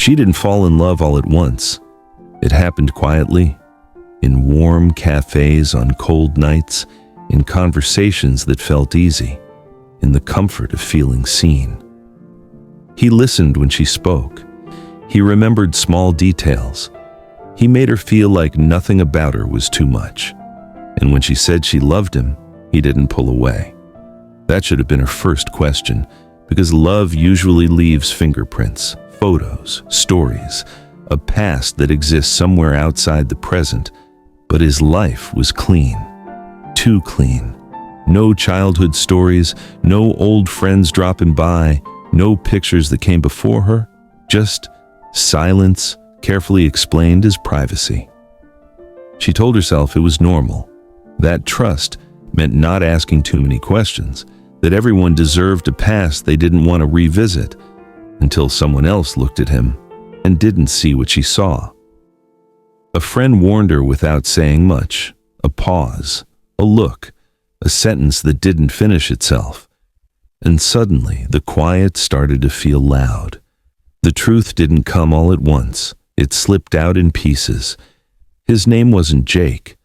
She didn't fall in love all at once. It happened quietly, in warm cafes on cold nights, in conversations that felt easy, in the comfort of feeling seen. He listened when she spoke. He remembered small details. He made her feel like nothing about her was too much. And when she said she loved him, he didn't pull away. That should have been her first question, because love usually leaves fingerprints, photos, stories, a past that exists somewhere outside the present. But his life was clean, too clean. No childhood stories, no old friends dropping by, no pictures that came before her, just silence, carefully explained as privacy. She told herself it was normal. That trust meant not asking too many questions, that everyone deserved a past they didn't want to revisit, until someone else looked at him and didn't see what she saw. A friend warned her without saying much, a pause, a look, a sentence that didn't finish itself. And suddenly, the quiet started to feel loud. The truth didn't come all at once. It slipped out in pieces. His name wasn't Jake.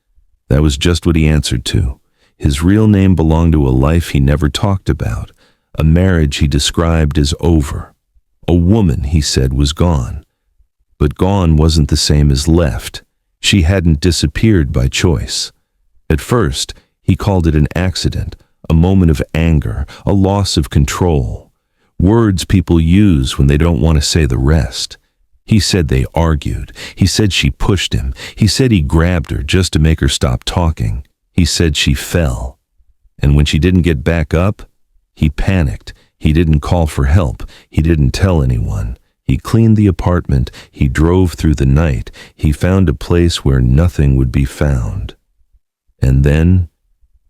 That was just what he answered to. His real name belonged to a life he never talked about, a marriage he described as over. A woman, he said, was gone. But gone wasn't the same as left. She hadn't disappeared by choice. At first, he called it an accident, a moment of anger, a loss of control. Words people use when they don't want to say the rest. He said they argued. He said she pushed him. He said he grabbed her just to make her stop talking. He said she fell. And when she didn't get back up, he panicked. He didn't call for help. He didn't tell anyone. He cleaned the apartment. He drove through the night. He found a place where nothing would be found. And then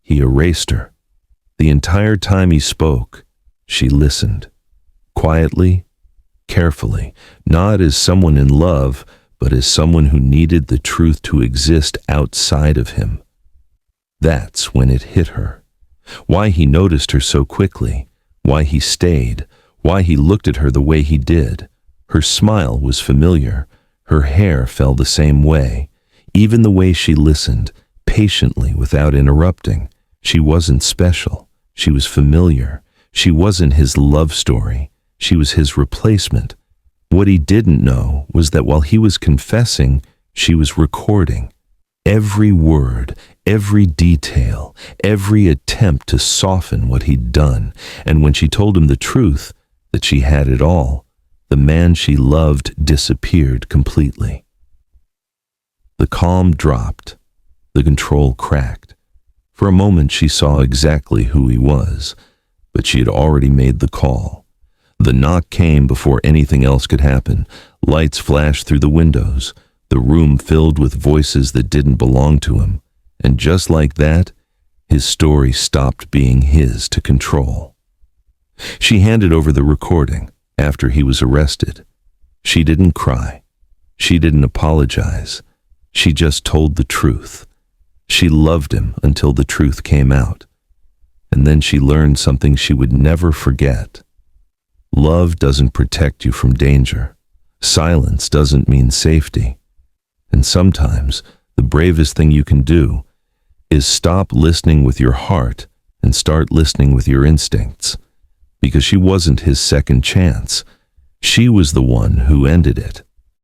he erased her. The entire time he spoke, she listened. Quietly, carefully, not as someone in love, but as someone who needed the truth to exist outside of him. That's when it hit her. Why he noticed her so quickly, why he stayed, why he looked at her the way he did. Her smile was familiar. Her hair fell the same way. Even the way she listened, patiently without interrupting. She wasn't special. She was familiar. She wasn't his love story. She was his replacement. What he didn't know was that while he was confessing, she was recording. Every word, every detail, every attempt to soften what he'd done. And when she told him the truth, that she had it all, the man she loved disappeared completely. The calm dropped. The control cracked. For a moment she saw exactly who he was, but she had already made the call. The knock came before anything else could happen. Lights flashed through the windows, the room filled with voices that didn't belong to him, and just like that, his story stopped being his to control. She handed over the recording after he was arrested. She didn't cry. She didn't apologize. She just told the truth. She loved him until the truth came out. And then she learned something she would never forget. Love doesn't protect you from danger. Silence doesn't mean safety. And sometimes the bravest thing you can do is stop listening with your heart and start listening with your instincts. Because she wasn't his second chance. She was the one who ended it.